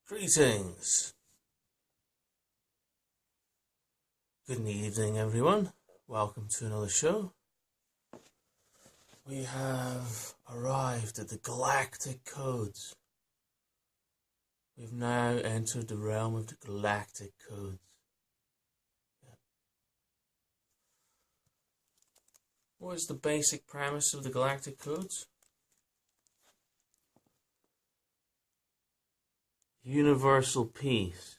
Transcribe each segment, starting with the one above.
Greetings. Good evening, everyone. Welcome to another show. We have arrived at the Galactic Codes. We've now entered the realm of the Galactic Codes. What is the basic premise of the Galactic Codes? Universal peace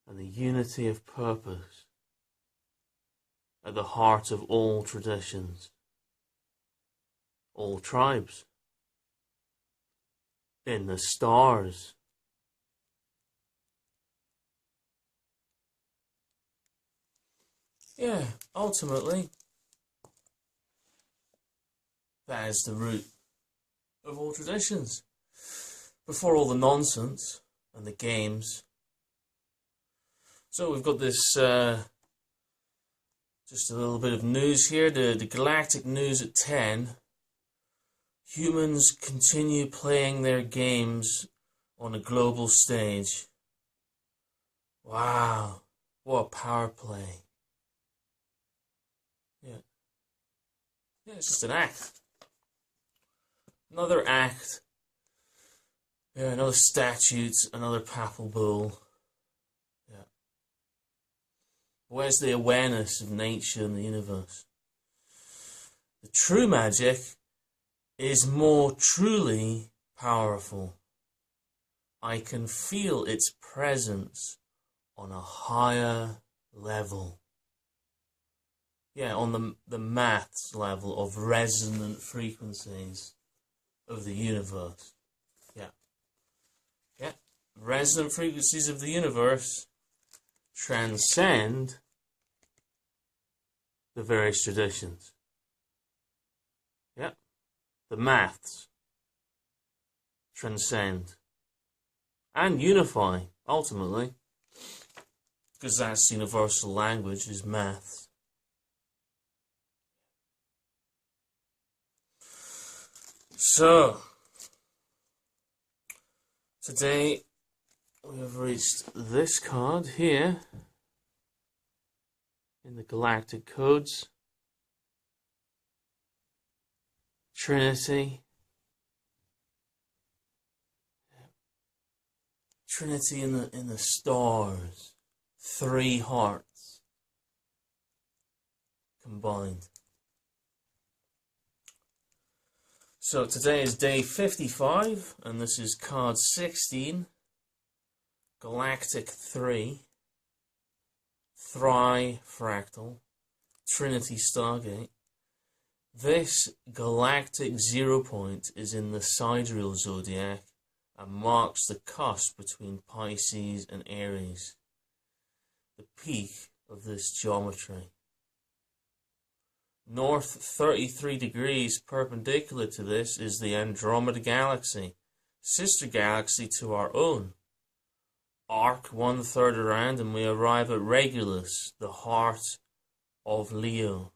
and the unity of purpose at the heart of all traditions, all tribes, in the stars. Yeah, ultimately, that is the root of all traditions. Before all the nonsense and the games. So we've got this, just a little bit of news here. The Galactic News at 10. Humans continue playing their games on a global stage. Wow, what a power play. Yeah, it's just an act. Another act. Yeah, another statute, another papal bull. Yeah. Where's the awareness of nature and the universe? The true magic is more truly powerful. I can feel its presence on a higher level. Yeah, on the maths level of resonant frequencies of the universe. Resonant frequencies of the universe transcend the various traditions. The maths transcend and unify, ultimately, because that's universal language, is maths. So, today we have reached this card here in the Galactic Codes. Trinity. Trinity in the stars. 3 hearts combined. So today is day 55, and this is card 16. Galactic 3, Thri fractal, Trinity Stargate. This galactic 0 point is in the sidereal zodiac and marks the cusp between Pisces and Aries, the peak of this geometry. North 33 degrees perpendicular to this is the Andromeda galaxy, sister galaxy to our own. Arc 1/3 around and we arrive at Regulus, the heart of Leo,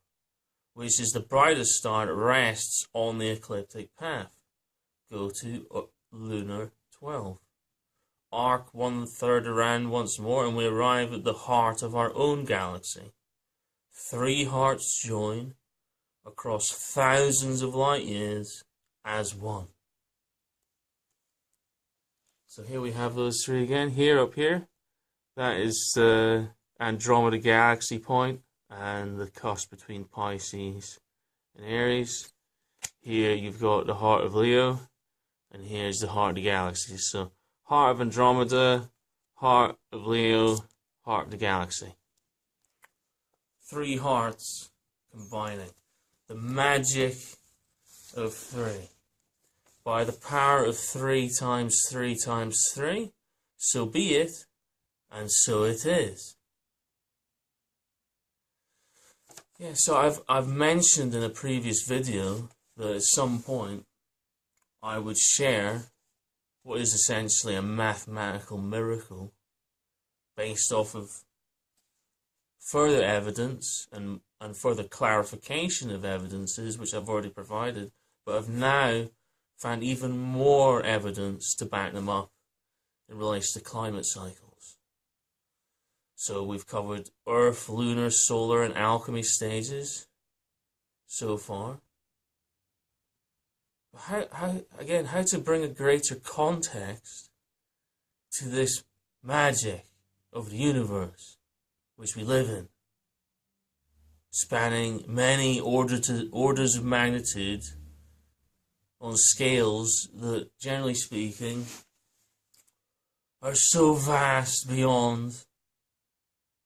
which is the brightest star that rests on the ecliptic path. Go to LUNAR 12. Arc 1/3 around once more and we arrive at the heart of our own galaxy. 3 hearts join across thousands of light years as one. So here we have those 3 again. Here, up here, that is the Andromeda galaxy point and the cusp between Pisces and Aries. Here you've got the heart of Leo, and here's the heart of the galaxy. So heart of Andromeda, heart of Leo, heart of the galaxy. 3 hearts combining. The magic of 3. By the power of 3 times 3 times 3, so be it, and so it is. Yeah, so I've mentioned in a previous video that at some point I would share what is essentially a mathematical miracle based off of further evidence and further clarification of evidences which I've already provided, but I've now found even more evidence to back them up in relation to climate cycles. So we've covered Earth, lunar, solar, and alchemy stages so far. How to bring a greater context to this magic of the universe which we live in, spanning many orders of magnitude on scales that, generally speaking, are so vast beyond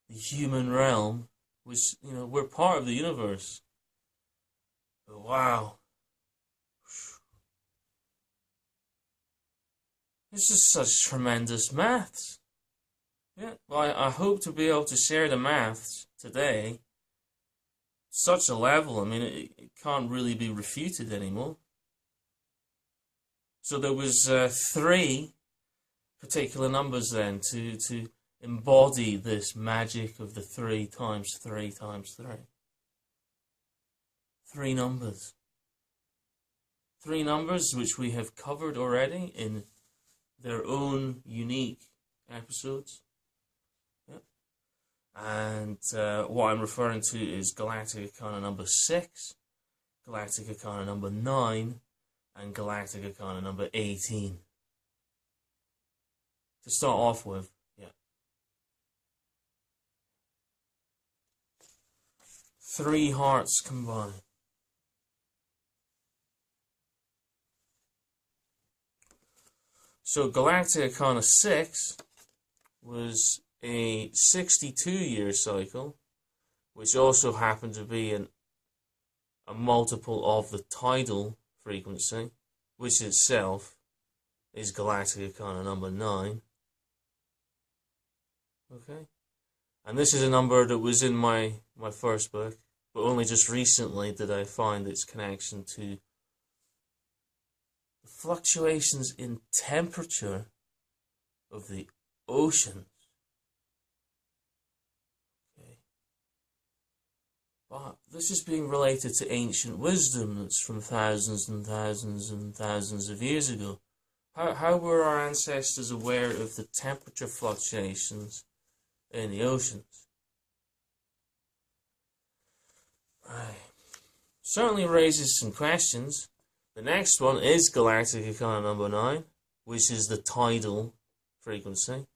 the human realm, which, we're part of the universe. But wow. This is such tremendous maths. Yeah, well, I hope to be able to share the maths today. Such a level, I mean, it can't really be refuted anymore. So there was 3 particular numbers then to embody this magic of the 3 times 3 times 3. 3 numbers. 3 numbers which we have covered already in their own unique episodes. Yep. And what I'm referring to is Galactic Arkana number 6, Galactic Arkana number 9, and Galactic Arkana number 18. To start off with, yeah. 3 hearts combined. So Galactic Arkana 6 was a 62-year cycle, which also happened to be a multiple of the tidal frequency, which itself is Galactic Arkana number 9. Okay? And this is a number that was in my first book, but only just recently did I find its connection to fluctuations in temperature of the oceans. Okay. But this is being related to ancient wisdom that's from thousands and thousands and thousands of years ago. How were our ancestors aware of the temperature fluctuations in the oceans? Right. Certainly raises some questions. The next one is Galactic Arkana number 9, which is the tidal frequency.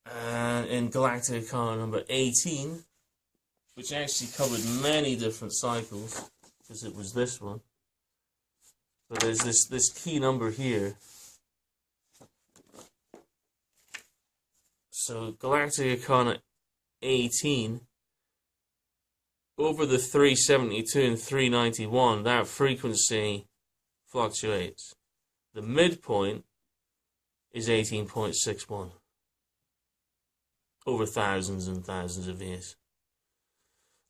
And in Galactic Arkana number 18, which actually covered many different cycles, because it was this one. But there's this key number here. So Galactic Arkana 18, over the 372 and 391, that frequency fluctuates. The midpoint is 18.61 over thousands and thousands of years.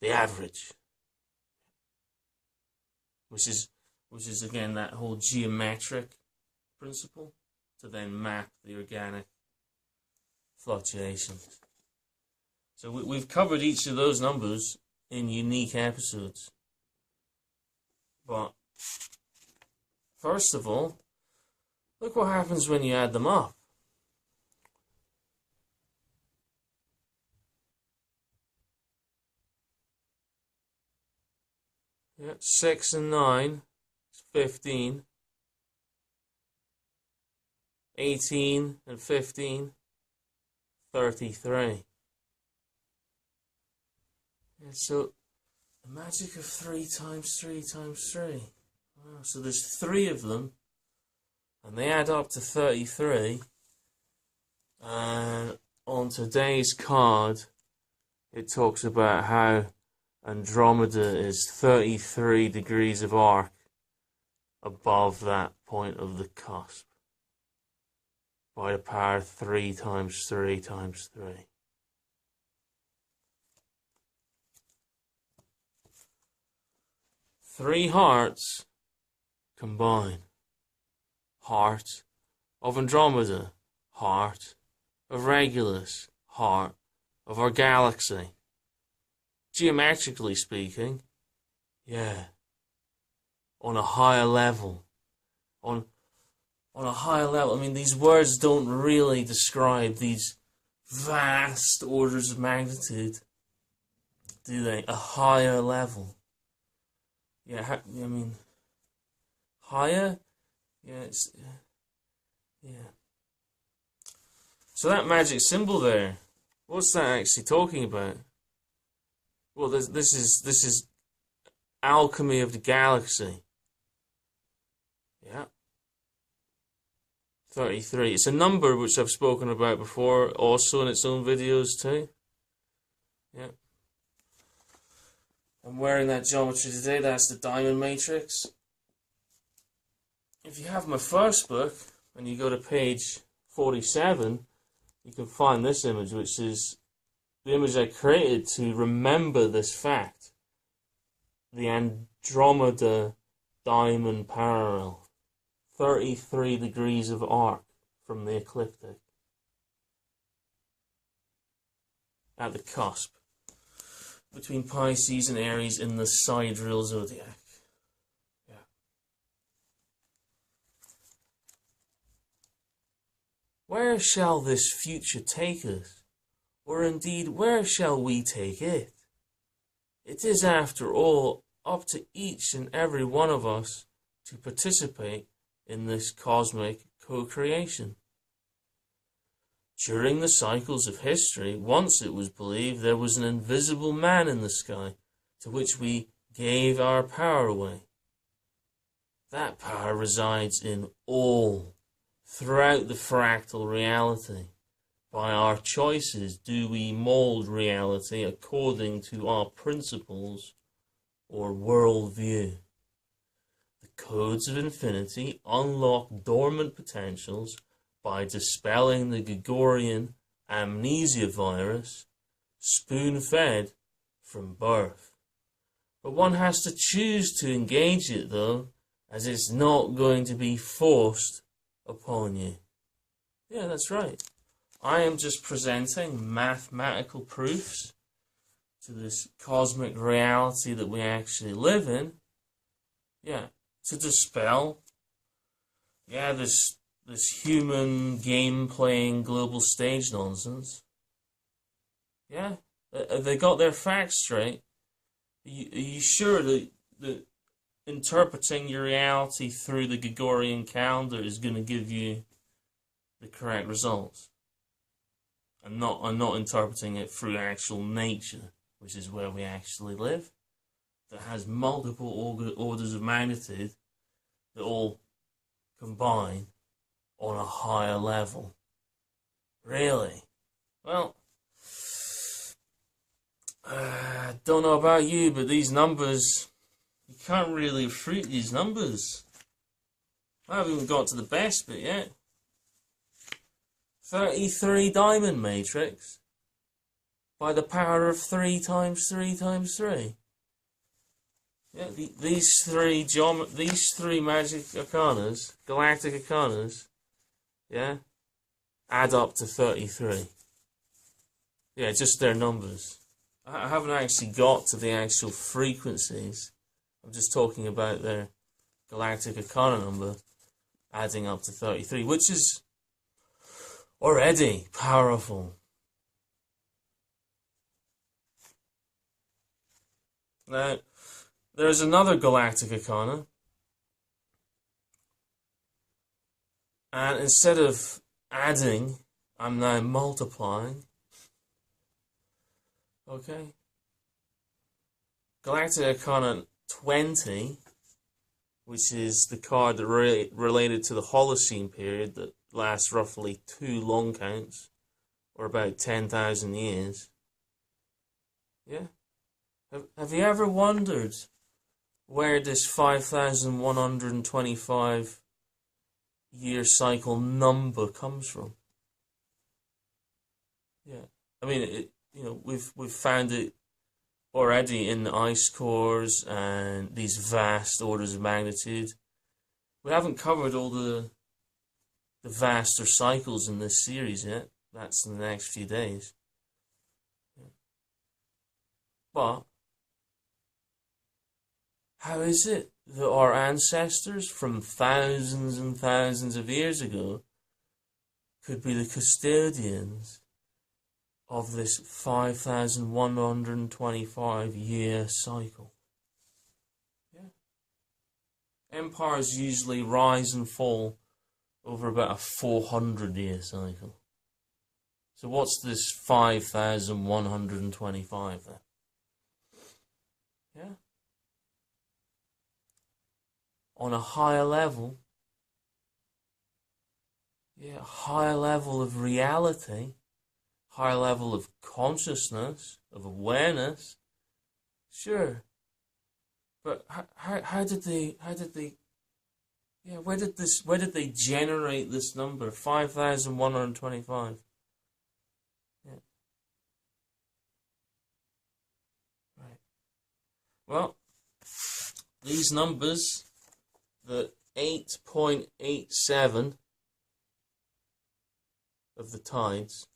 The average, which is again that whole geometric principle to then map the organic fluctuations. So we've covered each of those numbers in unique episodes. But first of all, look what happens when you add them up. Yeah, 6 and 9 is 15. 18 and 15, 33. And so, the magic of 3 times 3 times 3. Wow, so there's 3 of them, and they add up to 33. And on today's card, it talks about how Andromeda is 33 degrees of arc above that point of the cusp by the power 3 times 3 times 3. Three hearts combine. Heart of Andromeda, heart of Regulus, heart of our galaxy. Geometrically speaking, yeah, on a higher level, on a higher level. I mean, these words don't really describe these vast orders of magnitude, do they? A higher level. Yeah, I mean, higher? Yeah, yeah. So that magic symbol there, what's that actually talking about? Well, this is alchemy of the galaxy. Yeah. 33. It's a number which I've spoken about before, also in its own videos too. Yeah. I'm wearing that geometry today. That's the diamond matrix. If you have my first book and you go to page 47, you can find this image, which is the image I created to remember this fact. The Andromeda diamond parallel. 33 degrees of arc from the ecliptic. At the cusp. Between Pisces and Aries in the sidereal zodiac. Yeah. Where shall this future take us? Or indeed, where shall we take it? It is, after all, up to each and every one of us to participate in this cosmic co-creation. During the cycles of history, once it was believed there was an invisible man in the sky, to which we gave our power away. That power resides in all, throughout the fractal reality. By our choices do we mold reality according to our principles or worldview. The codes of infinity unlock dormant potentials by dispelling the Gregorian amnesia virus, spoon-fed from birth. But one has to choose to engage it, though, as it's not going to be forced upon you. Yeah, that's right. I am just presenting mathematical proofs to this cosmic reality that we actually live in. Yeah, to dispel, this human game-playing global stage nonsense. Yeah, they got their facts straight. Are you sure that interpreting your reality through the Gregorian calendar is going to give you the correct results? And not interpreting it through actual nature, which is where we actually live, that has multiple orders of magnitude that all combine on a higher level. Really? Well, don't know about you, but these numbers, you can't really refute these numbers. I haven't even got to the best bit yet. 33 diamond matrix by the power of 3 times 3 times 3. Yeah, these three magic arcanas, galactic arcanas, yeah, add up to 33. Yeah, just their numbers. I haven't actually got to the actual frequencies. I'm just talking about their galactic arcana number adding up to 33, which is already powerful. Now, there's another galactic arcana, and instead of adding, I'm now multiplying. Okay? Galactic Arcana 20, which is the card that related to the Holocene period that lasts roughly 2 long counts, or about 10,000 years. Yeah? Have you ever wondered where this 5,125 year cycle number comes from? Yeah. I mean, we've found it already in the ice cores and these vast orders of magnitude. We haven't covered all the vaster cycles in this series yet. That's in the next few days. But How is it that our ancestors from thousands and thousands of years ago could be the custodians of this 5,125 year cycle? Yeah. Empires usually rise and fall over about a 400-year cycle. So what's this 5,125 then? Yeah. On a higher level, yeah, higher level of reality, higher level of consciousness, of awareness, sure. But how did they, yeah, where did they generate this number, 5,125? Yeah. Right. Well, these numbers, the 8.87 of the tides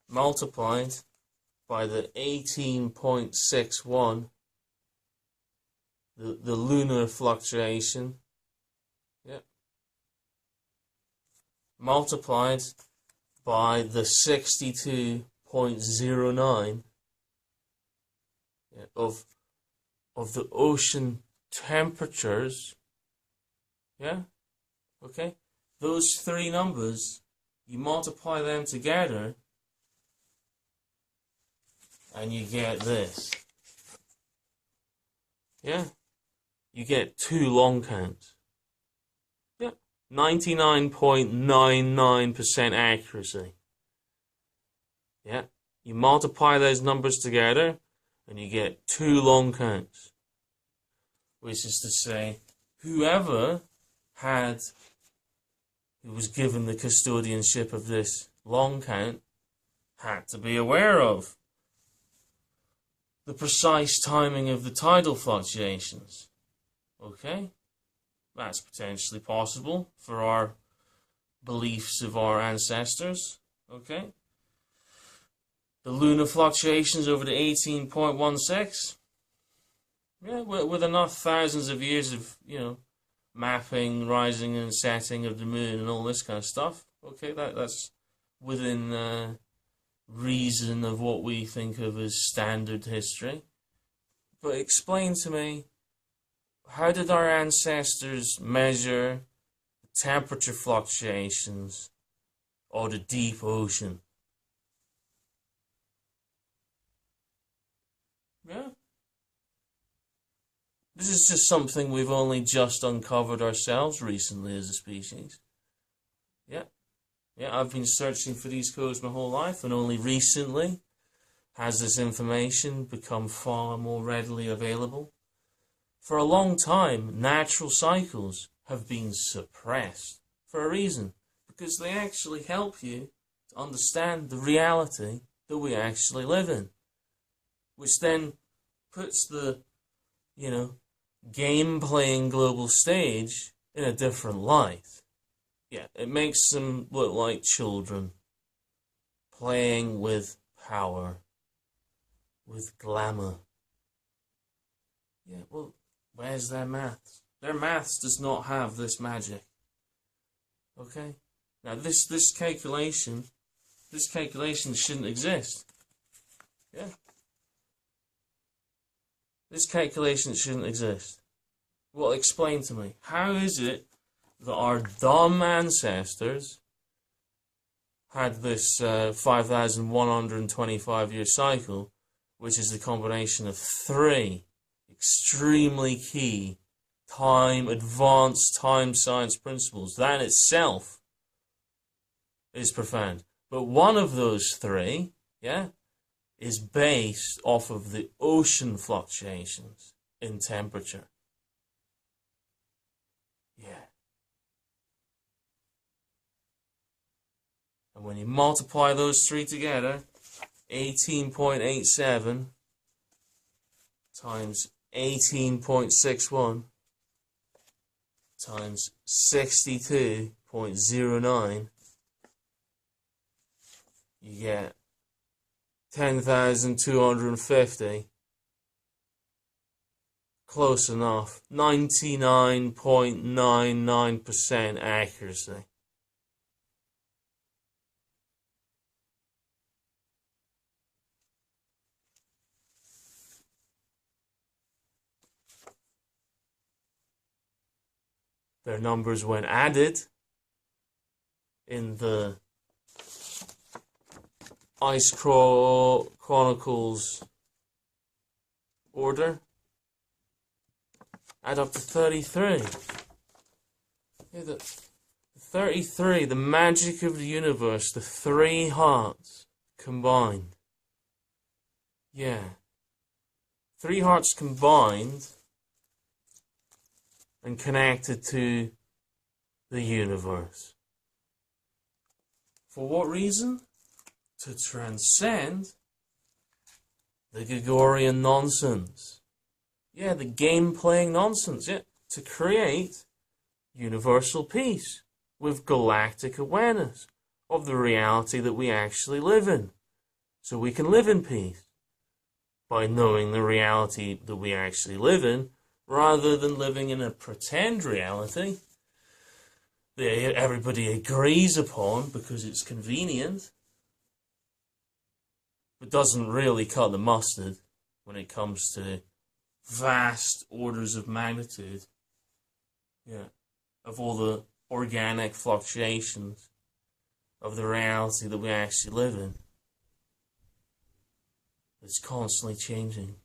multiplied by the 18.61, the lunar fluctuation, yeah, multiplied by the 62.09 of the ocean temperatures. Yeah, okay, those three numbers, you multiply them together and you get this. Yeah, you get two long counts. Yeah, 99.99% accuracy. Yeah, you multiply those numbers together and you get two long counts, which is to say, who was given the custodianship of this long count had to be aware of the precise timing of the tidal fluctuations. Okay? That's potentially possible for our beliefs of our ancestors. Okay? The lunar fluctuations over the 18.16. Yeah, with enough thousands of years of, mapping, rising and setting of the moon and all this kind of stuff. Okay, that's within reason of what we think of as standard history. But explain to me, how did our ancestors measure the temperature fluctuations of the deep ocean? Yeah. This is just something we've only just uncovered ourselves recently as a species. Yeah. Yeah, I've been searching for these codes my whole life, and only recently has this information become far more readily available. For a long time, natural cycles have been suppressed for a reason, because they actually help you to understand the reality that we actually live in, which then puts the, game-playing global stage in a different light. Yeah, it makes them look like children playing with power, with glamour. Yeah, well, where's their maths? Their maths does not have this magic. Okay? Now this calculation shouldn't exist. Yeah. This calculation shouldn't exist. Well, explain to me, how is it that our dumb ancestors had this 5,125 year cycle, which is the combination of three extremely key advanced time science principles? That in itself is profound. But one of those three, is based off of the ocean fluctuations in temperature. Yeah. And when you multiply those three together, 18.87 times 18.61 times 62.09, you get 10,250 close enough. 99.99% accuracy. Their numbers, when added in the Ice Chronicles order, add up to 33. Yeah, the 33, the magic of the universe, the three hearts combined. Yeah. Three hearts combined and connected to the universe. For what reason? To transcend the Gregorian nonsense. Yeah, the game-playing nonsense. Yeah, to create universal peace with galactic awareness of the reality that we actually live in. So we can live in peace by knowing the reality that we actually live in, rather than living in a pretend reality that everybody agrees upon because it's convenient, but doesn't really cut the mustard when it comes to vast orders of magnitude, of all the organic fluctuations of the reality that we actually live in. It's constantly changing.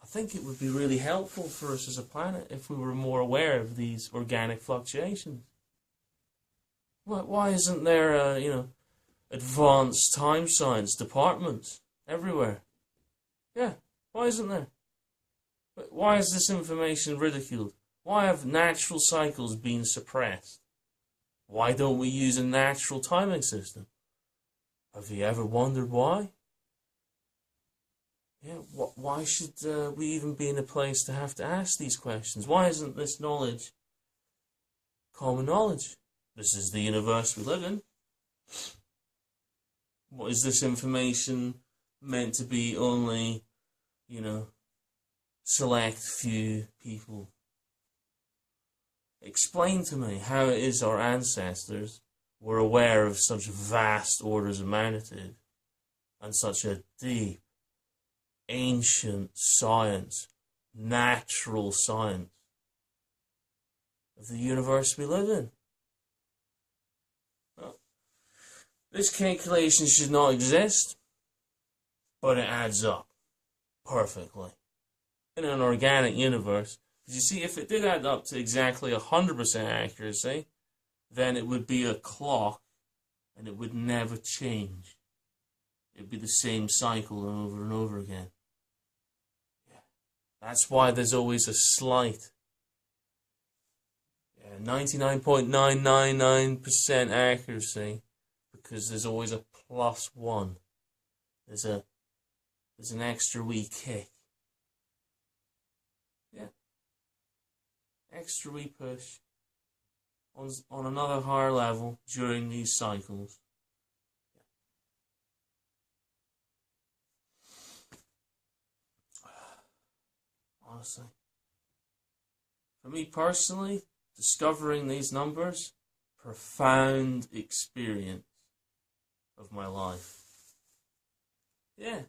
I think it would be really helpful for us as a planet if we were more aware of these organic fluctuations. Why isn't there, advanced time science departments everywhere? Yeah, why isn't there? Why is this information ridiculed? Why have natural cycles been suppressed? Why don't we use a natural timing system? Have you ever wondered why? Yeah, why should we even be in a place to have to ask these questions? Why isn't this knowledge common knowledge? This is the universe we live in. What is this information meant to be only, select few people? Explain to me how it is our ancestors were aware of such vast orders of magnitude and such a deep, ancient science, natural science of the universe we live in. Well, this calculation should not exist, but it adds up perfectly in an organic universe. Because you see, if it did add up to exactly 100% accuracy, then it would be a clock and it would never change. It'd be the same cycle over and over again. Yeah. That's why there's always a slight 99.999% accuracy, because there's always a +1. There's an extra wee kick. Yeah. Extra wee push on another higher level during these cycles. Honestly, for me personally, discovering these numbers, profound experience of my life. Yeah,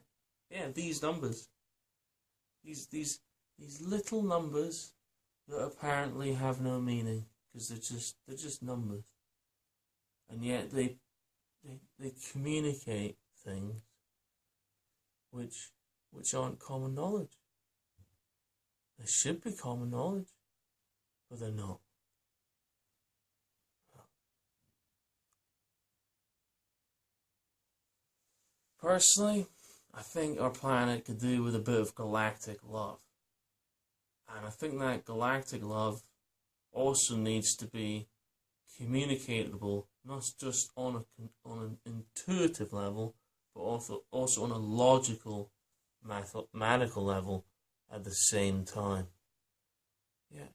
these numbers, these little numbers that apparently have no meaning because they're just numbers, and yet they communicate things which aren't common knowledge. They should be common knowledge, but they're not. Personally, I think our planet could do with a bit of galactic love. And I think that galactic love also needs to be communicatable, not just on an intuitive level, but also on a logical, mathematical level at the same time. Yeah.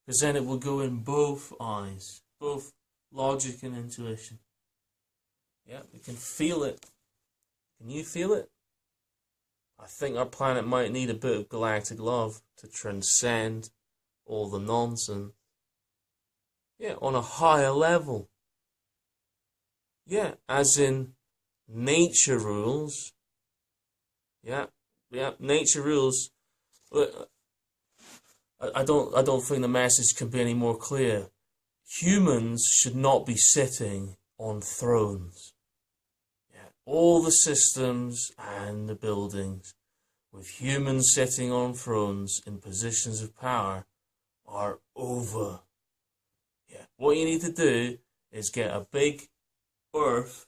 Because then it will go in both eyes, both logic and intuition. Yeah, we can feel it. Can you feel it? I think our planet might need a bit of galactic love to transcend all the nonsense. Yeah, on a higher level. Yeah, as in nature rules. Yeah, nature rules. I don't think the message can be any more clear. Humans should not be sitting on thrones. Yeah, all the systems and the buildings with humans sitting on thrones in positions of power are over. Yeah, what you need to do is get a big earth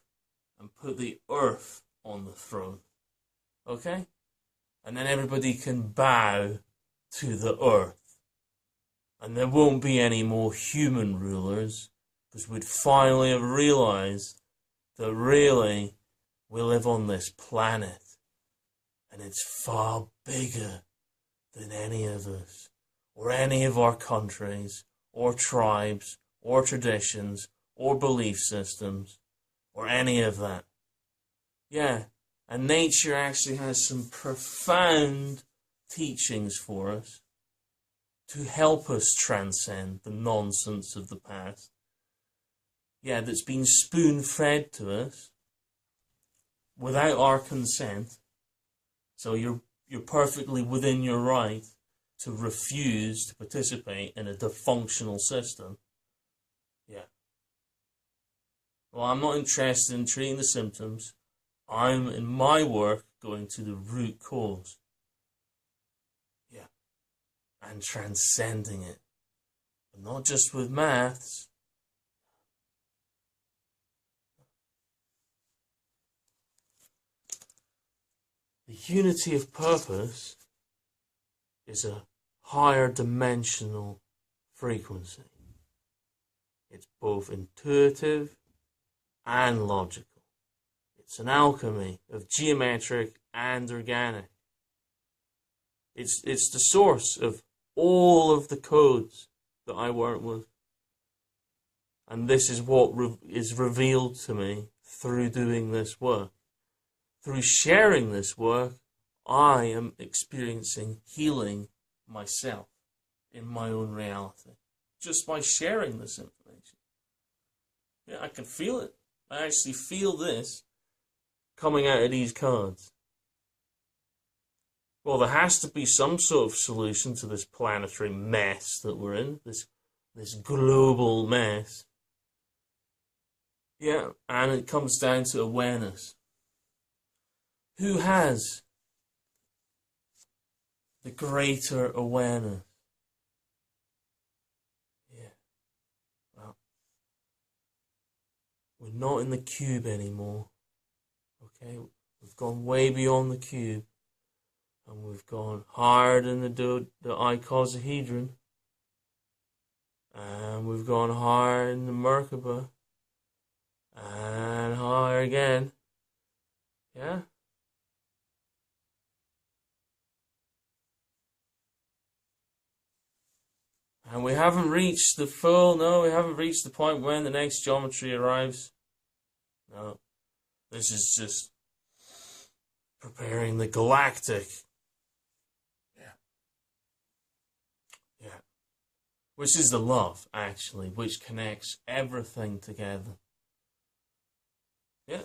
and put the earth on the throne. Okay? And then everybody can bow to the earth. And there won't be any more human rulers, because we'd finally have realized that really we live on this planet and it's far bigger than any of us, or any of our countries, or tribes, or traditions, or belief systems, or any of that. Yeah, and nature actually has some profound teachings for us to help us transcend the nonsense of the past. Yeah, that's been spoon-fed to us without our consent. So you're perfectly within your right to refuse to participate in a dysfunctional system. Yeah. Well, I'm not interested in treating the symptoms. I'm, in my work, going to the root cause. Yeah. And transcending it. But not just with maths. The unity of purpose is a higher dimensional frequency. It's both intuitive and logical. It's an alchemy of geometric and organic. It's the source of all of the codes that I work with. And this is what is revealed to me through doing this work. Through sharing this work, I am experiencing healing myself in my own reality. Just by sharing this information. Yeah, I can feel it. I actually feel this coming out of these cards. Well, there has to be some sort of solution to this planetary mess that we're in. This global mess. Yeah, and it comes down to awareness. Who has the greater awareness? Yeah. Well, we're not in the cube anymore. Okay? We've gone way beyond the cube. And we've gone higher than the icosahedron. And we've gone higher in the Merkaba. And higher again. Yeah? And we haven't reached the we haven't reached the point when the next geometry arrives. No. This is just preparing the galactic. Yeah. Which is the love, actually, which connects everything together. Yeah.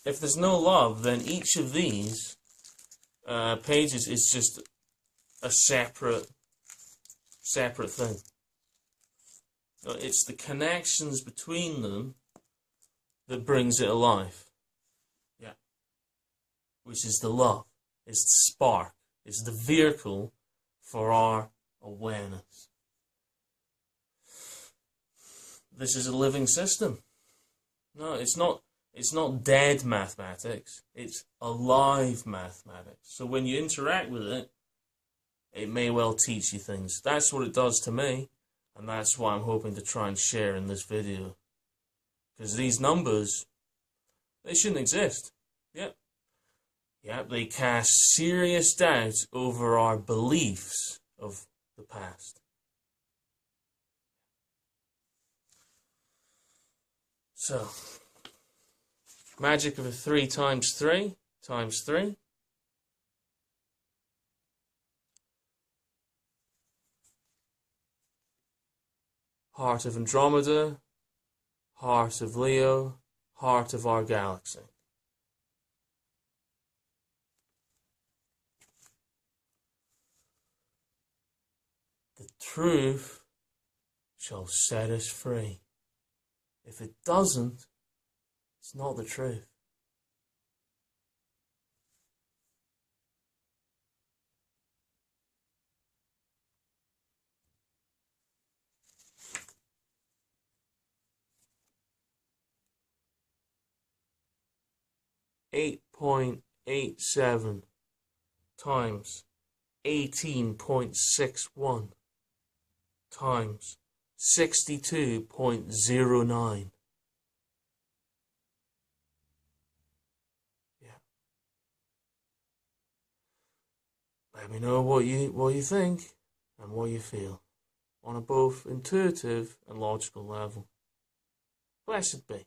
If there's no love, then each of these pages is just a separate thing. It's the connections between them that brings it alive. Yeah. Which is the love. It's the spark. It's the vehicle for our awareness. This is a living system. No, it's not dead mathematics. It's alive mathematics. So when you interact with it, it may well teach you things. That's what it does to me, and that's what I'm hoping to try and share in this video. Because these numbers, they shouldn't exist. Yep. Yep, they cast serious doubt over our beliefs of the past. So, magic of a 3 times 3 times 3. Heart of Andromeda, heart of Leo, heart of our galaxy. The truth shall set us free. If it doesn't, it's not the truth. .87 times 18.61 times 62.09. Yeah. Let me know what you think and what you feel on a both intuitive and logical level. Blessed be.